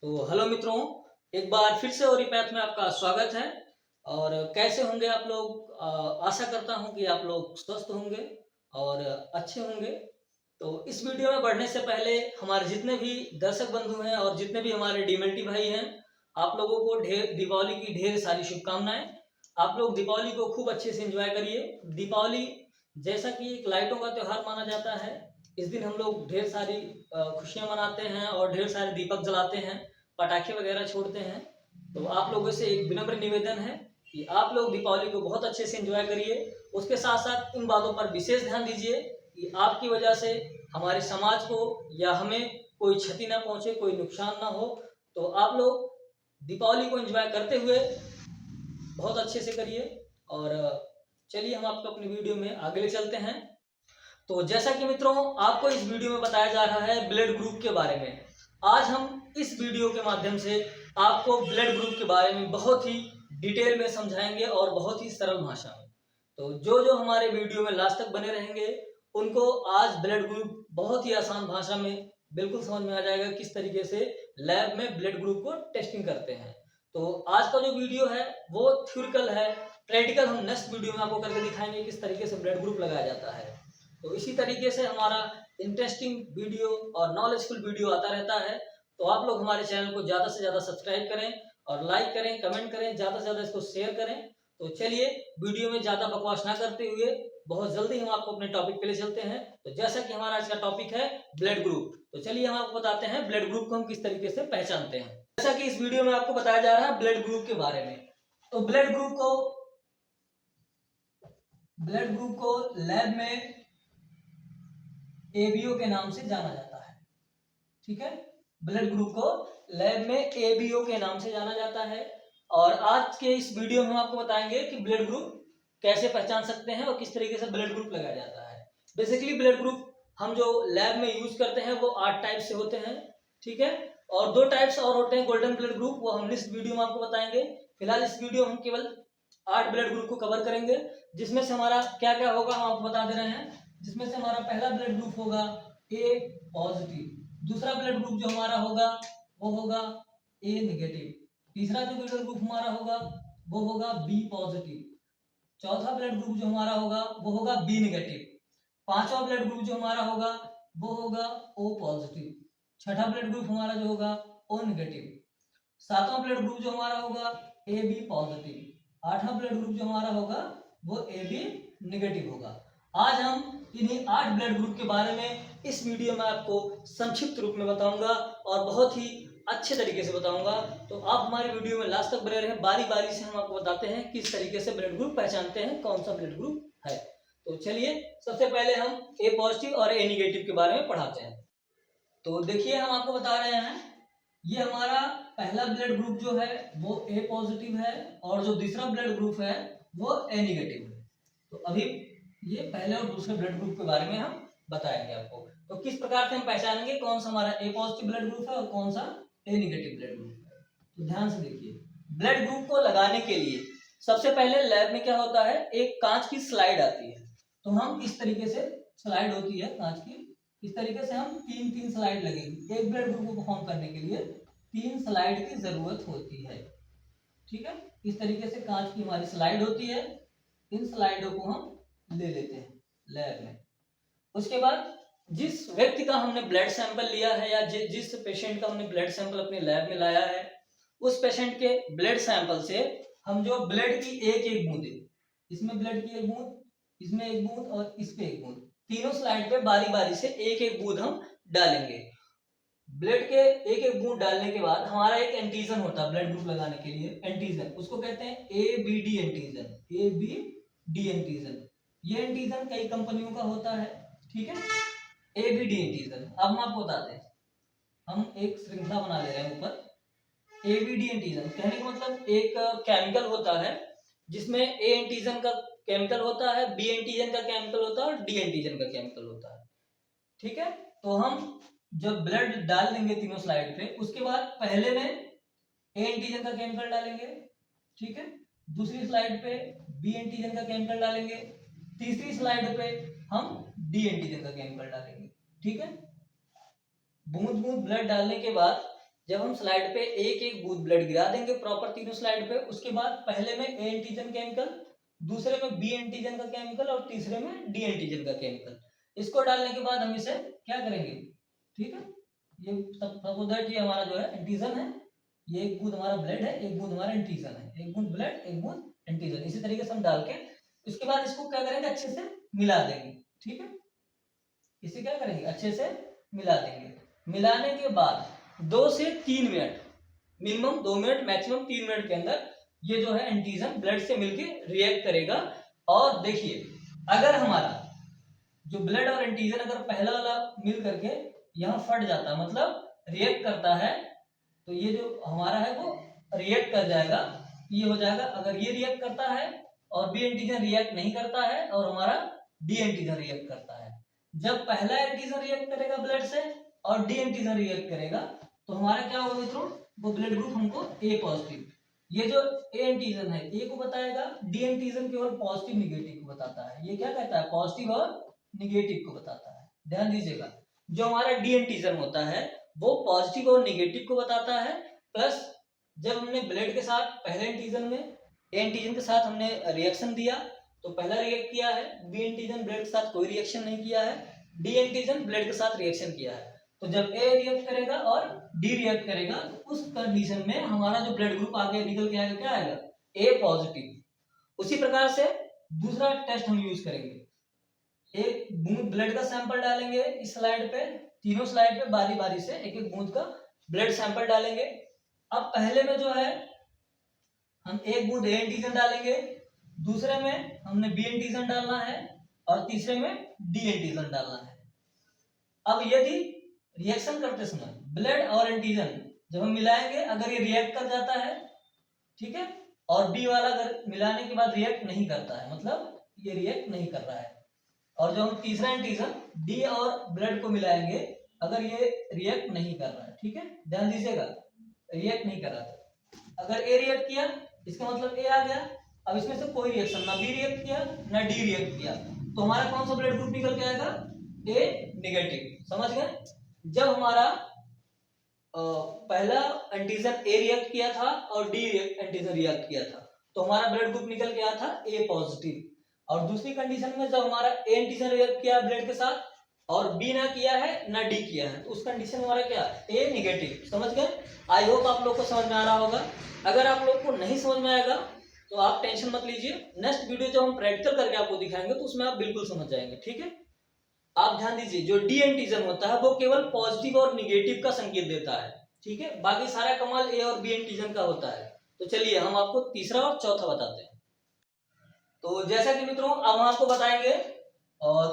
तो हेलो मित्रों, एक बार फिर से ओरीपैथ में आपका स्वागत है। और कैसे होंगे आप लोग? आशा करता हूं कि आप लोग स्वस्थ होंगे और अच्छे होंगे। तो इस वीडियो में बढ़ने से पहले हमारे जितने भी दर्शक बंधु हैं और जितने भी हमारे डीएमएलटी भाई हैं, आप लोगों को दीपावली की ढेर सारी शुभकामनाएं। आप लोग दीपावली को खूब अच्छे से एंजॉय करिए। दीपावली जैसा कि एक लाइटों का त्योहार माना जाता है, इस दिन हम लोग ढेर सारी खुशियां मनाते हैं और ढेर सारे दीपक जलाते हैं, पटाखे वगैरह छोड़ते हैं। तो आप लोगों से एक विनम्र निवेदन है कि आप लोग दीपावली को बहुत अच्छे से एंजॉय करिए। उसके साथ साथ इन बातों पर विशेष ध्यान दीजिए कि आपकी वजह से हमारे समाज को या हमें कोई क्षति ना पहुंचे, कोई नुकसान ना हो। तो आप लोग दीपावली को एंजॉय करते हुए बहुत अच्छे से करिए। और चलिए हम आपको अपनी वीडियो में आगे ले चलते हैं। तो जैसा कि मित्रों आपको इस वीडियो में बताया जा रहा है ब्लड ग्रुप के बारे में, आज हम इस वीडियो के माध्यम से आपको ब्लड ग्रुप के बारे में बहुत ही डिटेल में समझाएंगे और बहुत ही सरल भाषा में। तो जो जो हमारे वीडियो में लास्ट तक बने रहेंगे उनको आज ब्लड ग्रुप बहुत ही आसान भाषा में बिल्कुल समझ में आ जाएगा, किस तरीके से लैब में ब्लड ग्रुप को टेस्टिंग करते हैं। तो आज का जो वीडियो है वो थ्योरिकल है, प्रैक्टिकल हम नेक्स्ट वीडियो में आपको करके दिखाएंगे किस तरीके से ब्लड ग्रुप लगाया जाता है। तो इसी तरीके से हमारा इंटरेस्टिंग वीडियो और नॉलेजफुल वीडियो आता रहता है। तो आप लोग हमारे चैनल को ज़्यादा से ज़्यादा सब्सक्राइब करें और लाइक करें, कमेंट करें, ज़्यादा से ज़्यादा इसको शेयर करें। तो चलिए वीडियो में ज़्यादा बकवास ना करते हुए बहुत जल्दी हम आपको अपने टॉपिक पे ले चलते हैं। तो जैसा कि हमारा आज का टॉपिक है ब्लड ग्रुप, तो चलिए हम आपको बताते हैं ब्लड ग्रुप को हम किस तरीके से पहचानते हैं। जैसा कि इस वीडियो में आपको बताया जा रहा है ब्लड ग्रुप के बारे में, तो ब्लड ग्रुप को लैब में एबीओ के नाम से जाना जाता है। ठीक है, ब्लड ग्रुप को लैब में एबीओ के नाम से जाना जाता है। और आज के इस वीडियो में हम आपको बताएंगे कि ब्लड ग्रुप कैसे पहचान सकते हैं और किस तरीके से ब्लड ग्रुप लगाया जाता है। बेसिकली ब्लड ग्रुप हम जो लैब में यूज करते हैं वो 8 टाइप से होते हैं। ठीक है, और 2 टाइप्स और होते हैं गोल्डन ब्लड ग्रुप, वो हम इस वीडियो में आपको बताएंगे। फिलहाल इस वीडियो में हम केवल 8 ब्लड ग्रुप को कवर करेंगे, जिसमें से हमारा क्या क्या होगा हम आपको बता दे रहे हैं। जिसमें से हमारा पहला ब्लड ग्रुप होगा ए पॉजिटिव, दूसरा ब्लड ग्रुप जो हमारा होगा वो होगा ए नेगेटिव, तीसरा जो ब्लड ग्रुप हमारा होगा वो होगा बी पॉजिटिव, चौथा ब्लड ग्रुप जो हमारा होगा वो होगा बी नेगेटिव, पांचवा ब्लड ग्रुप जो हमारा होगा वो होगा ओ पॉजिटिव, छठा ब्लड ग्रुप हमारा जो होगा ओ नेगेटिव, सातवां ब्लड ग्रुप जो हमारा होगा ए बी पॉजिटिव, आठवां ब्लड ग्रुप जो हमारा होगा वो ए बी नेगेटिव होगा। आज हम इन्हीं 8 ब्लड ग्रुप के बारे में इस वीडियो में आपको संक्षिप्त रूप में बताऊंगा और बहुत ही अच्छे तरीके से बताऊंगा। तो आप हमारी वीडियो में लास्ट तक बने रहें, बारी बारी से हम आपको बताते हैं किस तरीके से ब्लड ग्रुप पहचानते हैं, कौन सा ब्लड ग्रुप है। तो चलिए सबसे पहले हम ए पॉजिटिव और ए निगेटिव के बारे में पढ़ाते हैं। तो देखिए हम आपको बता रहे हैं, ये हमारा पहला ब्लड ग्रुप जो है वो ए पॉजिटिव है और जो दूसरा ब्लड ग्रुप है वो ए निगेटिव है। तो अभी ये पहले और दूसरे ब्लड ग्रुप के बारे में हम बताएंगे आपको। तो किस प्रकार से हम पहचानेंगे कौन सा हमारा ए पॉजिटिव ब्लड ग्रुप है और कौन सा ए निगेटिव ब्लड ग्रुप है। तो ध्यान से देखिए, ब्लड ग्रुप को लगाने के लिए सबसे पहले लैब में क्या होता है, एक कांच की स्लाइड आती है। तो हम इस तरीके से स्लाइड होती है कांच की, इस तरीके से हम तीन स्लाइड लगेगी। एक ब्लड ग्रुप को फॉर्म करने के लिए 3 स्लाइड की जरूरत होती है। ठीक है, इस तरीके से कांच की हमारी स्लाइड होती है, इन स्लाइडों को हम ले लेते हैं लैब में। उसके बाद जिस व्यक्ति का हमने ब्लड सैंपल लिया है या जिस पेशेंट का हमने ब्लड सैंपल अपने लैब में लाया है, उस पेशेंट के ब्लड सैंपल से हम जो ब्लड की एक एक बूंदे, इसमें ब्लड की एक बूंद, इसमें एक बूंद और इस पे एक बूंद, तीनों स्लाइड पे बारी बारी से एक एक बूंद हम डालेंगे। ब्लड के एक एक बूंद डालने के बाद हमारा एक एंटीजन होता है ब्लड ग्रुप लगाने के लिए, एंटीजन, उसको कहते हैं A B D antigen, A B D antigen. ये एंटीजन कई कंपनियों का होता है। ठीक है, ए बी डी एंटीजन। अब हम आपको बताते हैं, हम एक श्रृंखला बना ले रहे हैं ऊपर। ए बी डी एंटीजन कहने का मतलब एक केमिकल होता है जिसमें ए एंटीजन का केमिकल होता है, बी एंटीजन का केमिकल होता है और डी एंटीजन का केमिकल होता है। ठीक है, तो हम जब ब्लड डाल देंगे तीनों स्लाइड पे, उसके बाद पहले में ए एंटीजन का केमिकल डालेंगे। ठीक है, दूसरी स्लाइड पे बी एंटीजन का केमिकल डालेंगे, तीसरी स्लाइड पे हम डी एंटीजन का केमिकल डालेंगे। ठीक है, बूंद बूंद ब्लड डालने के बाद जब हम स्लाइड पे एक एक बूंद ब्लड गिरा देंगे प्रॉपर तीनों स्लाइड पे, उसके बाद पहले में ए एंटीजन केमिकल, दूसरे में बी एंटीजन का केमिकल और तीसरे में डी एंटीजन का केमिकल, इसको डालने के बाद हम इसे क्या करेंगे, ठीक है, ये सपोज दैट ये हमारा जो है एंटीजन है, ये एक बूंद हमारा ब्लड है, एक बूंद हमारा एंटीजन है, एक बूंद ब्लड एक बूंद एंटीजन, इसी तरीके से हम डाल के उसके बाद इसको क्या करेंगे, अच्छे से मिला देंगे, ठीक है, इसे क्या करेंगे, अच्छे से मिला देंगे। मिलाने के बाद 2 से 3 minute, minimum 2 minute maximum 3 minute के अंदर ये जो है एंटीजन ब्लड से मिलके रिएक्ट करेगा। और देखिए अगर हमारा जो ब्लड और एंटीजन अगर पहला वाला मिल करके यहाँ फट जाता है, मतलब रिएक्ट करता है, तो ये जो हमारा है वो रिएक्ट कर जाएगा, ये हो जाएगा। अगर ये रिएक्ट करता है और बी एंटीजन रिएक्ट नहीं करता है और हमारा डी एंटीजन रिएक्ट करता है, जब पहला एंटीजन रिएक्ट करेगा ब्लड से और डी एंटीजन रिएक्ट करेगा तो हमारा क्या होगा मित्रों, वो ब्लड ग्रुप हमको ए पॉजिटिव, ये जो ए एंटीजन है ए को बताएगा, डी एंटीजन केवल पॉजिटिव निगेटिव को बताता है, ये क्या कहता है, पॉजिटिव और निगेटिव को बताता है। ध्यान दीजिएगा, जो हमारा डी एंटीजन होता है वो पॉजिटिव और निगेटिव को बताता है, प्लस जब हमने ब्लड के साथ पहले एंटीजन में ए एंटीजन के साथ हमने रिएक्शन दिया तो पहला रिएक्ट किया है, बी एंटीजन ब्लड के साथ कोई रिएक्शन नहीं किया है, डी एंटीजन ब्लड के साथ रिएक्शन किया है, तो जब ए रिएक्ट करेगा और डी रिएक्ट करेगा तो उस कंडीशन में हमारा जो ब्लड ग्रुप आगे निकल के आएगा, क्या आएगा, ए पॉजिटिव। उसी प्रकार से दूसरा टेस्ट हम यूज करेंगे, एक बूंद ब्लड का सैंपल डालेंगे इस स्लाइड पे, तीनों स्लाइड पे बारी बारी से एक एक बूंद का ब्लड सैंपल डालेंगे। अब पहले में जो है हम एक बूंद ए एंटीजन डालेंगे, दूसरे में हमने बी एंटीजन डालना है और तीसरे में डी एंटीजन डालना है। अब यदि रिएक्शन करते समय ब्लड और एंटीजन जब हम मिलाएंगे अगर ये रिएक्ट कर जाता है, ठीक है, और बी वाला अगर मिलाने के बाद रिएक्ट नहीं करता है, मतलब ये रिएक्ट नहीं कर रहा है, और जो हम तीसरा एंटीजन डी और ब्लड को मिलाएंगे अगर ये रिएक्ट नहीं कर रहा है, ठीक है, ध्यान दीजिएगा, रिएक्ट नहीं कर रहा था, अगर ए रिएक्ट किया इसका मतलब ए आ गया। अब इसमें से कोई रिएक्शन, ना बी रिएक्ट किया ना डी रिएक्ट किया, तो हमारा कौन सा ब्लड ग्रुप निकल के आएगा, ए नेगेटिव। समझ गए, जब हमारा पहला एंटीजन ए रिएक्ट किया था और डी एंटीजन रिएक्ट किया था तो हमारा ब्लड ग्रुप निकल के आया था ए पॉजिटिव, और दूसरी कंडीशन में जब हमारा ए एंटीजन रिएक्ट किया ब्लड के साथ और बी ना किया है ना डी किया है तो उस कंडीशन में हमारा क्या, ए नेगेटिव। समझ गए, आई होप आप लोग को समझ में आ रहा होगा। अगर आप लोग को नहीं समझ में आएगा तो आप टेंशन मत लीजिए, नेक्स्ट वीडियो जब हम प्रैक्टिकल करके आपको दिखाएंगे तो उसमें आप बिल्कुल समझ जाएंगे, ठीक है। आप ध्यान दीजिए, जो डी एंटीजन होता है वो केवल पॉजिटिव और निगेटिव का संकेत देता है, ठीक है, बाकी सारा कमाल ए और बी एंटीजन का होता है। तो चलिए हम आपको तीसरा और चौथा बताते हैं। तो जैसा कि मित्रों अब हम आपको बताएंगे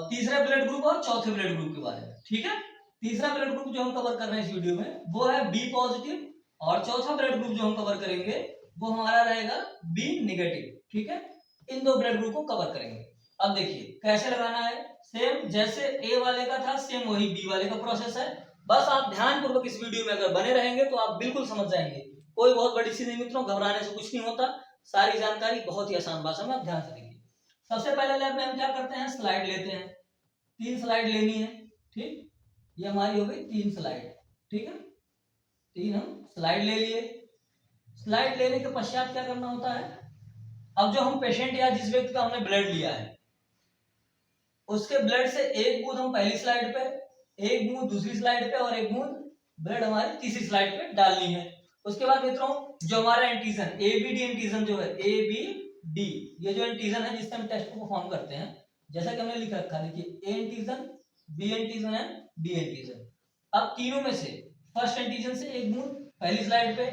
तीसरे ब्लड ग्रुप और चौथे ब्लड ग्रुप के बारे में, ठीक है। तीसरा ब्लड ग्रुप जो हम कवर कर रहे हैं इस वीडियो में वो है बी पॉजिटिव, और चौथा ब्लड ग्रुप जो हम कवर करेंगे वो हमारा रहेगा बी नेगेटिव, ठीक है। इन दो ब्लड ग्रुप को कवर करेंगे। अब देखिए कैसे लगाना है, सेम जैसे ए वाले का था सेम वही बी वाले का प्रोसेस है, बस आप ध्यान पूर्वक इस वीडियो में अगर बने रहेंगे तो आप बिल्कुल समझ जाएंगे। कोई बहुत बड़ी चीज नहीं मित्रों, घबराने से कुछ नहीं होता, सारी जानकारी बहुत ही आसान भाषा में आप ध्यान से देखिए। सबसे पहले लैब में हम क्या करते हैं, स्लाइड लेते हैं, 3 स्लाइड लेनी है, ठीक, ये हमारी हो गई 3 स्लाइड, ठीक है, 3 हम स्लाइड ले लिए। स्लाइड लेने के पश्चात क्या करना होता है, अब जो हम पेशेंट या जिस व्यक्ति का हमने ब्लड लिया है उसके ब्लड से एक बूंद हम पहली स्लाइड पे, एक बूंद दूसरी स्लाइड पे और एक बूंद ब्लड हमारी तीसरी स्लाइड पे डालनी है। उसके बाद मित्रों जो हमारा antigen A B D antigen जो है ए बी डी, ये जो एंटीजन है जिससे हम टेस्ट को परफॉर्म करते हैं, जैसा कि हमने लिख रखा है, देखिए A antigen B antigen and D antigen. अब तीनों में से फर्स्ट एंटीजन से एक बूंद पहली स्लाइड पे,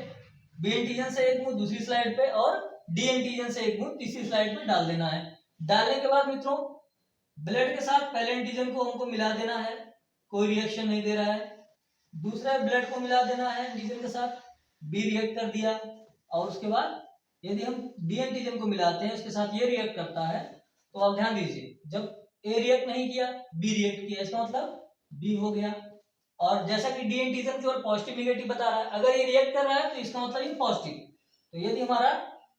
बी एंटीजन से एक बूंद दूसरी स्लाइड पे और डी एंटीजन से एक बूंद तीसरी स्लाइड पे डाल देना है। डालने के बाद मित्रों ब्लड के साथ पहले एंटीजन को हमको मिला देना है, कोई रिएक्शन नहीं दे रहा है, दूसरा ब्लड को मिला देना है एंटीजन के साथ, बी रिएक्ट कर दिया, और उसके बाद यदि हम डी एंटीजन को मिलाते हैं उसके साथ ये रिएक्ट करता है तो आप ध्यान दीजिए, जब ए रिएक्ट नहीं किया बी रिएक्ट किया, इसका मतलब बी हो गया। और जैसा कि डी एंटीजन केवल पॉजिटिव निगेटिव बता रहा है, अगर ये रिएक्ट कर रहा है तो इसका मतलब ये पॉजिटिव। तो यदि हमारा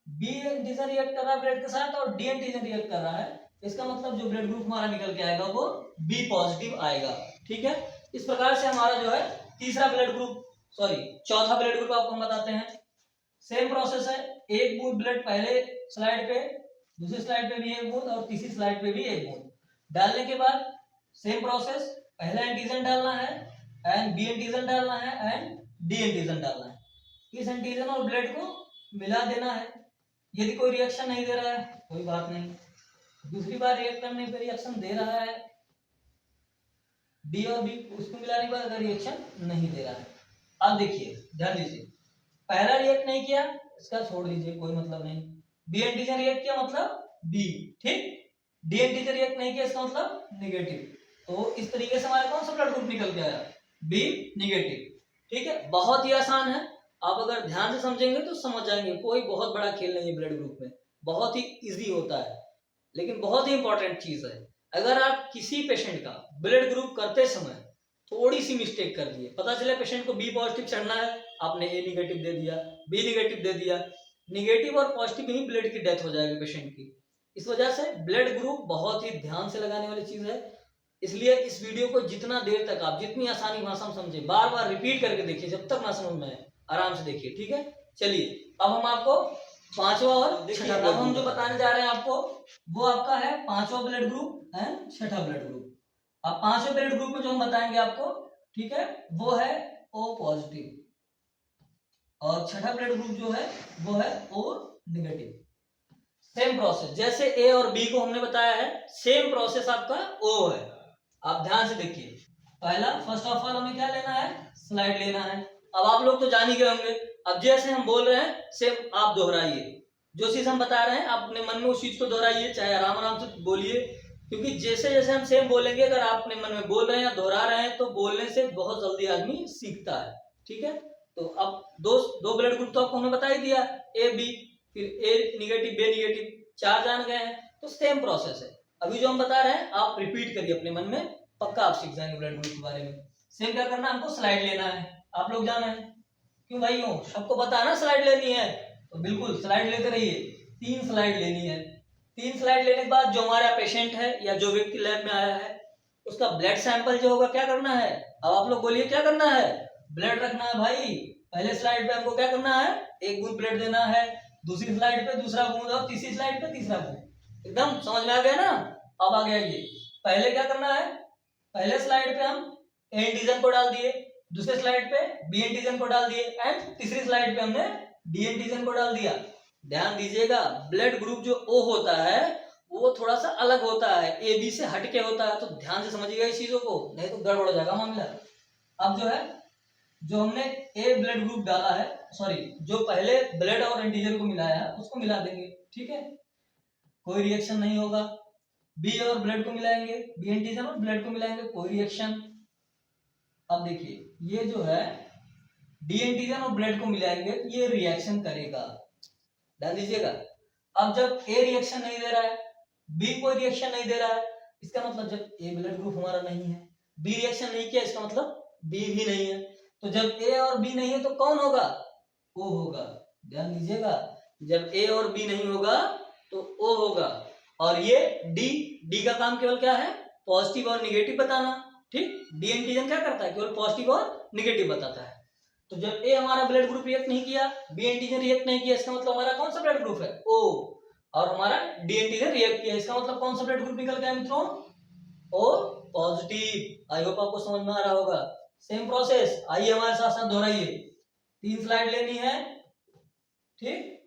बी एंटीजन रिएक्ट कर रहा है ब्लड के साथ और डी एंटीजन रिएक्ट कर रहा है, इसका मतलब जो ब्लड ग्रुप हमारा निकल के आएगा वो बी पॉजिटिव आएगा, ठीक है। इस प्रकार से हमारा जो है तीसरा ब्लड ग्रुप सॉरी चौथा ब्लड ग्रुप आपको हम बताते हैं। सेम प्रोसेस है, एक बूंद ब्लड पहले स्लाइड पे, दूसरी स्लाइड पे भी एक बूंद और तीसरी स्लाइड पे भी एक बूंद डालने के बाद सेम प्रोसेस, पहला एंटीजन डालना है एंड बी एंटीजन डालना है एंड डी एंटीजन डालना है। इस एंटीजन और ब्लड को मिला देना है। यदि कोई रिएक्शन नहीं दे रहा है कोई बात नहीं, दूसरी बार रिएक्ट करने पे रिएक्शन दे रहा है, डी और बी उसको मिलाने के बाद अगर रिएक्शन नहीं दे रहा है, अब देखिए ध्यान दीजिए, पहला रिएक्ट नहीं किया इसका छोड़ दीजिए कोई मतलब नहीं, बी एंटीजन रिएक्ट किया मतलब बी, ठीक, डी एंटीजन रिएक्ट नहीं किया इसका मतलब नेगेटिव। तो इस तरीके से हमारा कौन सा ब्लड ग्रुप निकल के आया, बी नेगेटिव। ठीक है, बहुत ही आसान है, आप अगर ध्यान से समझेंगे तो समझ जाएंगे, कोई बहुत बड़ा खेल नहीं है ब्लड ग्रुप में, बहुत ही इजी होता है, लेकिन बहुत ही इंपॉर्टेंट चीज है। अगर आप किसी पेशेंट का ब्लड ग्रुप करते समय थोड़ी सी मिस्टेक कर दिए, पता चले पेशेंट को बी पॉजिटिव चढ़ना है, आपने ए निगेटिव दे दिया, बी निगेटिव दे दिया, निगेटिव और पॉजिटिव ही ब्लड की डेथ हो जाएगी पेशेंट की। इस वजह से ब्लड ग्रुप बहुत ही ध्यान से लगाने वाली चीज है, इसलिए इस वीडियो को जितना देर तक आप जितनी आसानी भाषा में समझे, बार बार रिपीट करके देखिए, जब तक ना समझ में आए आराम से देखिए। ठीक है, चलिए अब हम आपको पांचवा और छठा, अब हम जो बताने जा रहे हैं आपको वो आपका है पांचवा ब्लड ग्रुप एंड छठा ब्लड ग्रुप। अब पांचवें ब्लड ग्रुप में जो हम बताएंगे आपको, ठीक है, वो है ओ पॉजिटिव, और छठा ब्लड ग्रुप जो है वो है ओ नेगेटिव। सेम प्रोसेस, जैसे ए और बी को हमने बताया है, सेम प्रोसेस आपका ओ है। आप ध्यान से देखिए, पहला फर्स्ट ऑफ ऑल हमें क्या लेना है, स्लाइड लेना है। अब आप लोग तो जान ही गए होंगे, अब जैसे हम बोल रहे हैं सेम आप दोहराइए, जो चीज हम बता रहे हैं आप अपने मन में उस चीज को दोहराइए, चाहे आराम आराम से बोलिए, क्योंकि जैसे जैसे हम सेम बोलेंगे, अगर आप अपने मन में बोल रहे हैं या दोहरा रहे हैं तो बोलने से बहुत जल्दी आदमी सीखता है। ठीक है, तो अब दो ब्लड ग्रुप तो आपको हमने बता ही दिया, ए बी, फिर ए निगेटिव बी निगेटिव, चार जान गए हैं, तो सेम प्रोसेस है। अभी जो हम बता रहे हैं आप रिपीट करिए अपने मन में, पक्का आप सीख जाएंगे ब्लड ग्रुप के बारे में। सेम क्या करना है, हमको स्लाइड लेना है, आप लोग जाना है, क्यों भाई हो, सबको पता है ना स्लाइड लेनी है, तो बिल्कुल स्लाइड लेते रहिए, 3 स्लाइड लेनी है। 3 स्लाइड लेने के बाद जो हमारा पेशेंट है या जो व्यक्ति लैब में आया है उसका ब्लड सैंपल जो होगा क्या करना है, अब आप लोग बोलिए क्या करना है, ब्लड रखना है भाई। पहले स्लाइड पे हमको क्या करना है, एक बूंद ब्लड देना है, दूसरी स्लाइड पे दूसरा बूंद और तीसरी स्लाइड पे तीसरा बूंद। एकदम समझ में आ गया ना। अब आ गया ये, पहले क्या करना है, पहले स्लाइड पे हम ए एंटीजन को डाल दिए, दूसरे स्लाइड पे बी एंटीजन को डाल दिए एंड तीसरी स्लाइड पे हमने डी एंटीजन को डाल दिया। ध्यान दीजिएगा, ब्लड ग्रुप जो ओ होता है वो थोड़ा सा अलग होता है, ए बी से हटके होता है, तो ध्यान से समझिएगा इस चीजों को, नहीं तो गड़बड़ हो जाएगा मामला। अब जो है, जो हमने ए ब्लड ग्रुप डाला है, सॉरी जो पहले ब्लड और एंटीजन को मिलाया है उसको मिला देंगे, ठीक है, कोई रिएक्शन नहीं होगा। बी और ब्लड को मिलाएंगे, बी एंटीजन और ब्लड को मिलाएंगे, कोई रिएक्शन। अब देखिए ये जो है डी एंटीजन और ब्लड को मिलाएंगे, ये रिएक्शन करेगा, ध्यान दीजिएगा। अब जब ए रिएक्शन नहीं दे रहा है, बी कोई रिएक्शन नहीं दे रहा है, इसका मतलब जब ए ब्लड ग्रुप हमारा नहीं है, बी रिएक्शन नहीं किया, इसका मतलब बी भी नहीं है, तो जब ए और बी नहीं है तो कौन होगा, ओ होगा। ध्यान दीजिएगा, जब ए और बी नहीं होगा तो ओ होगा। और ये डी का काम केवल क्या है, पॉजिटिव और निगेटिव बताना, ठीक। डी एंटीजन क्या करता है, केवल पॉजिटिव और निगेटिव बताता है। तो जब ए हमारा ब्लड ग्रुप रिएक्ट नहीं किया, बी एंटीजन रिएक्ट नहीं किया, इसका मतलब हमारा कौन सा ब्लड ग्रुप है, ओ, और हमारा डी एंटीजन रिएक्ट किया, इसका मतलब कौन सा ब्लड ग्रुप निकल गया मित्रों, ओ पॉजिटिव। आई होप आपको समझ में आ रहा होगा। सेम प्रोसेस, आइए हमारे साथ साथ दोहराइए। 3 स्लाइड लेनी है, ठीक,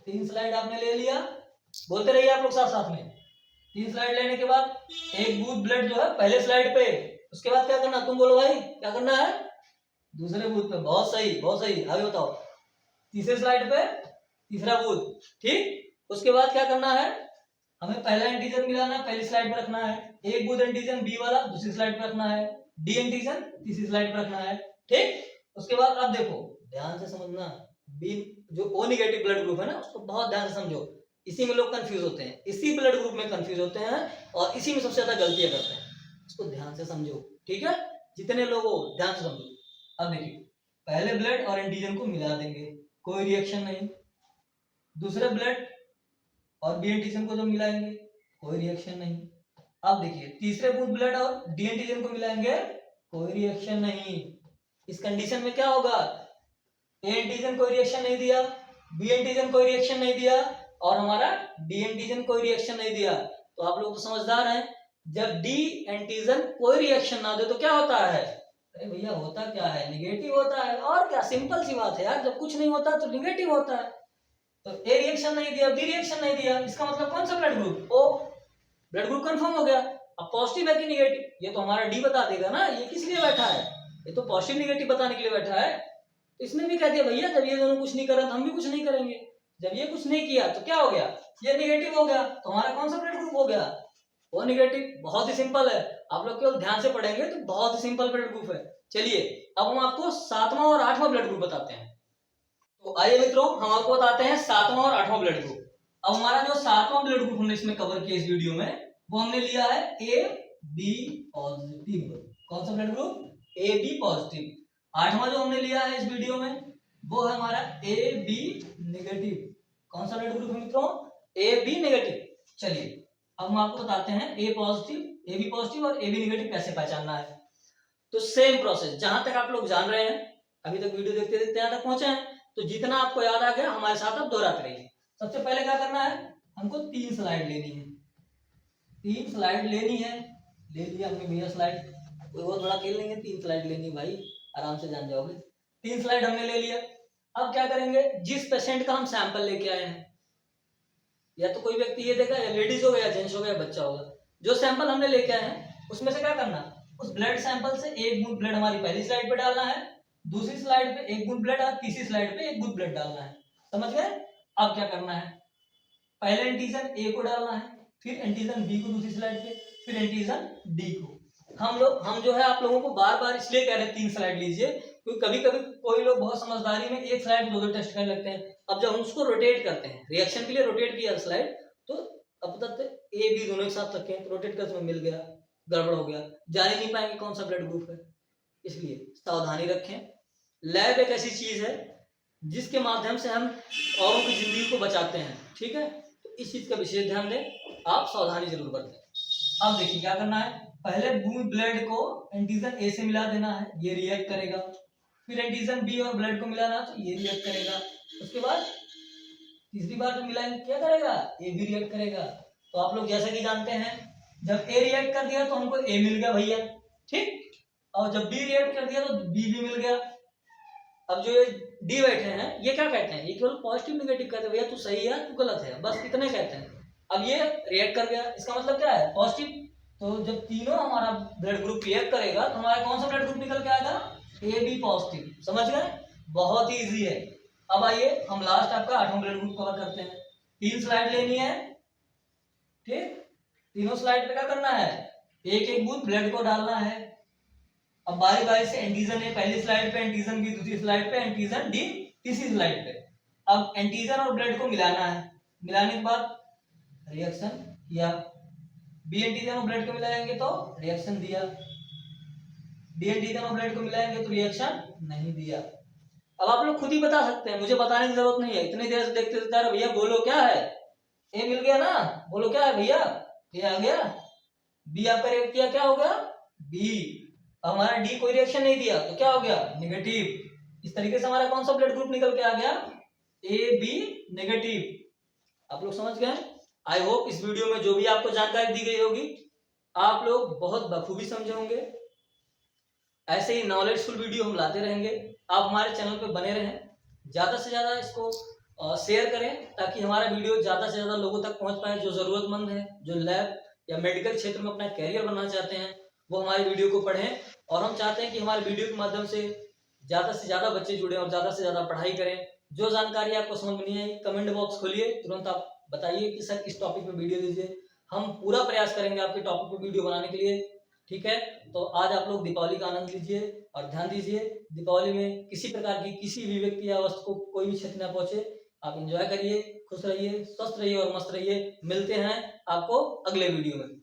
3 स्लाइड आपने ले लिया, बोलते रहिए आप लोग साथ साथ में। 3 स्लाइड लेने के बाद एक बूंद ब्लड जो है पहले स्लाइड पे, उसके बाद क्या करना, तुम बोलो भाई क्या करना है, दूसरे बूंद पे, बहुत सही बहुत सही, आगे बताओ, तीसरे स्लाइड पे तीसरा बूंद, ठीक। उसके बाद क्या करना है, हमें पहला एंटीजन मिलाना है, पहली स्लाइड पे रखना है, एक बूंद एंटीजन बी वाला दूसरी स्लाइड पे रखना है, डी एंटीजन तीसरी स्लाइड पे रखना है, ठीक। उसके बाद अब देखो ध्यान से समझना, बी जो ओ निगेटिव ब्लड ग्रुप है ना उसको बहुत ध्यान से समझो, इसी में लोग कंफ्यूज होते हैं, इसी ब्लड ग्रुप में कंफ्यूज होते हैं और इसी में सबसे ज्यादा गलतियां करते हैं, इसको ध्यान से समझो, ठीक है, जितने लोग हो ध्यान से समझो। अब देखिए पहले ब्लड और एंटीजन को मिला देंगे, कोई रिएक्शन नहीं, दूसरे ब्लड और बी एंटीजन को जब मिलाएंगे कोई रिएक्शन नहीं। अब देखिए तीसरे बूंद ब्लड और डी एंटीजन को मिलाएंगे, कोई रिएक्शन नहीं। इस कंडीशन में क्या होगा, ए एंटीजन कोई रिएक्शन नहीं दिया, बी एंटीजन कोई रिएक्शन नहीं दिया और हमारा डी एंटीजन कोई रिएक्शन नहीं दिया। तो आप लोग तो समझदार हैं, जब डी एंटीजन कोई रिएक्शन ना दे तो क्या होता है, अरे भैया होता क्या है, निगेटिव होता है। और क्या, सिंपल सी बात है यार, जब कुछ नहीं होता तो निगेटिव होता है। तो ए रिएक्शन नहीं दिया, बी रिएक्शन नहीं दिया, इसका मतलब कौन सा ब्लड ग्रुप, ओ। ब्लड ग्रुप कंफर्म हो गया। अब पॉजिटिव है कि निगेटिव, ये तो हमारा डी बता देगा ना, ये किस लिए बैठा है, ये तो पॉजिटिव निगेटिव बताने के लिए बैठा है। तो इसने भी कह दिया भैया जब ये दोनों कुछ नहीं कर रहा तो हम भी कुछ नहीं करेंगे। जब ये कुछ नहीं किया तो क्या हो गया, ये निगेटिव हो गया, तो हमारा कौन सा ब्लड ग्रुप हो गया, वो निगेटिव। बहुत ही सिंपल है, आप लोग केवल ध्यान से पढ़ेंगे तो बहुत ही सिंपल ब्लड ग्रुप है। चलिए अब हम आपको 7वां और 8वां ब्लड ग्रुप बताते हैं। तो आइए मित्रों, हम आपको बताते हैं 7वां और 8वां ब्लड ग्रुप। अब हमारा जो 7वां ब्लड ग्रुप हमने इसमें कवर किया इस वीडियो में, वो हमने लिया है ए बी पॉजिटिव। कौन सा blood group, A B positive. 8वां जो हमने लिया है इस वीडियो में वो है हमारा ए बी नेगेटिव। कौन सा ब्लड ग्रुप है मित्रों, ए बी नेगेटिव। चलिए अब हम आपको बताते हैं ए पॉजिटिव, ए बी पॉजिटिव और ए बी नेगेटिव कैसे पहचानना है। तो सेम प्रोसेस, जहां तक आप लोग जान रहे हैं, अभी तक वीडियो देखते देखते यहां तक पहुंचे हैं, तो जितना आपको याद आ गया हमारे साथ आप दोहराते रहिए। सबसे पहले क्या करना है, हमको 3 स्लाइड लेनी है, 3 स्लाइड लेनी है। ले लिया हमने भैया स्लाइड, कोई बहुत बड़ा खेल नहीं है, 3 स्लाइड लेनी भाई, आराम से जान जाओगे। 3 स्लाइड हमने ले लिया। अब क्या करेंगे, जिस पेशेंट का हम सैंपल लेके आए हैं, या तो कोई व्यक्ति ये देगा, या लेडीज हो गया, जेंट्स हो गया, बच्चा होगा, जो सैंपल हमने लेके आए हैं उसमें से क्या करना, उस ब्लड सैंपल से 1 बूंद ब्लड हमारी पहली स्लाइड पे डालना है, दूसरी स्लाइड पे 1 बूंद ब्लड और तीसरी स्लाइड पे 1 बूंद ब्लड डालना है। समझ गए। अब क्या करना है, पहले एंटीजन ए को डालना है, फिर एंटीजन बी को दूसरी स्लाइड पे, फिर एंटीजन डी को। हम जो है आप लोगों को बार बार इसलिए कह रहे हैं 3 स्लाइड लीजिए, क्योंकि कभी कभी कोई लोग बहुत समझदारी में एक स्लाइड 2 टेस्ट करने लगते हैं। अब जब हम उसको रोटेट करते हैं, रिएक्शन के लिए रोटेट किया स्लाइड, तो अब तक ए बी दोनों एक साथ रखे हैं, तो रोटेट करते में मिल गया, गड़बड़ हो गया, जान ही नहीं पाएंगे कौन सा ब्लड ग्रुप है। इसलिए सावधानी रखें। लैब एक ऐसी चीज है जिसके माध्यम से हम औरों की जिंदगी को बचाते हैं, ठीक है। तो इस चीज का विशेष ध्यान दें, आप सावधानी जरूर बरतें। अब देखिए क्या करना है, पहले बूंद ब्लड को एंटीजन ए से मिला देना है, ये रिएक्ट करेगा। फिर एंटीजन बी और ब्लड को मिलाना, तो ये रिएक्ट करेगा। उसके बाद तीसरी बार जब मिलाएंगे क्या करेगा, ए भी रिएक्ट करेगा। तो आप लोग जैसा कि जानते हैं, जब ए रिएक्ट कर दिया तो हमको ए मिल गया भैया, ठीक, और जब बी रिएक्ट कर दिया तो बी भी मिल गया। अब जो ये डी बैठे हैं ये क्या कहते हैं, ये केवल पॉजिटिव निगेटिव कहते हैं, भैया तू सही है तू गलत है, बस इतने कहते हैं। अब ये रिएक्ट कर गया, इसका मतलब क्या है, पॉजिटिव। तो जब तीनों हमारा ब्लड ग्रुप रिएक्ट करेगा तो हमारा कौन सा ब्लड ग्रुप निकल के आएगा, ए बी पॉजिटिव। समझ गए, बहुत ही इजी है। अब आइए हम लास्ट आपका 8वां ब्लड ग्रुप कवर करते हैं। 3 स्लाइड लेनी है, ठीक, तीनों स्लाइड पे क्या करना है, एक एक बूंद ब्लड को डालना है। अब बारी बारी से एंटीजन ए पहली स्लाइड पे, एंटीजन बी दूसरी स्लाइड पे, एंटीजन डी तीसरी स्लाइड पे। अब एंटीजन और ब्लड को मिलाना है, मिलाने के बाद रिएक्शन किया, बी एंटीजन और ब्लड को मिलाएंगे तो रिएक्शन दिया, डी एंटीजन और ब्लड को मिलाएंगे तो रिएक्शन नहीं दिया। अब आप लोग खुद ही बता सकते हैं, मुझे बताने की जरूरत नहीं है, इतनी देर से देखते देखते भैया बोलो क्या है, ए मिल गया ना, बोलो क्या है भैया, ए आ गया, बी आपका रिएक्ट किया, क्या हो गया, बी। हमारा डी कोई रिएक्शन नहीं दिया तो क्या हो गया, नेगेटिव। इस तरीके से हमारा कौन सा ब्लड ग्रुप निकल के आ गया, ए बी नेगेटिव। आप लोग समझ गए। आई होप इस वीडियो में जो भी आपको जानकारी दी गई होगी आप लोग बहुत बखूबी समझे होंगे। ऐसे ही नॉलेजफुल वीडियो हम लाते रहेंगे, आप हमारे चैनल पे बने रहें, ज्यादा से ज्यादा इसको शेयर करें ताकि हमारा वीडियो ज्यादा से ज्यादा लोगों तक पहुंच पाए। जो जरूरतमंद है, जो लैब या मेडिकल क्षेत्र में अपना कैरियर बनाना चाहते हैं, वो हमारे वीडियो को पढ़ें। और हम चाहते हैं कि हमारे वीडियो के माध्यम से ज्यादा बच्चे जुड़े और ज्यादा से ज्यादा पढ़ाई करें। जो जानकारी आपको समझ में नहीं आई, कमेंट बॉक्स खोलिए, तुरंत आप बताइए कि सर इस टॉपिक पे वीडियो दीजिए, हम पूरा प्रयास करेंगे आपके टॉपिक पे वीडियो बनाने के लिए, ठीक है। तो आज आप लोग दीपावली का आनंद लीजिए और ध्यान दीजिए, दीपावली में किसी प्रकार की किसी भी व्यक्ति या वस्तु को कोई भी क्षति न पहुंचे। आप एंजॉय करिए, खुश रहिए, स्वस्थ रहिए और मस्त रहिए। मिलते हैं आपको अगले वीडियो में।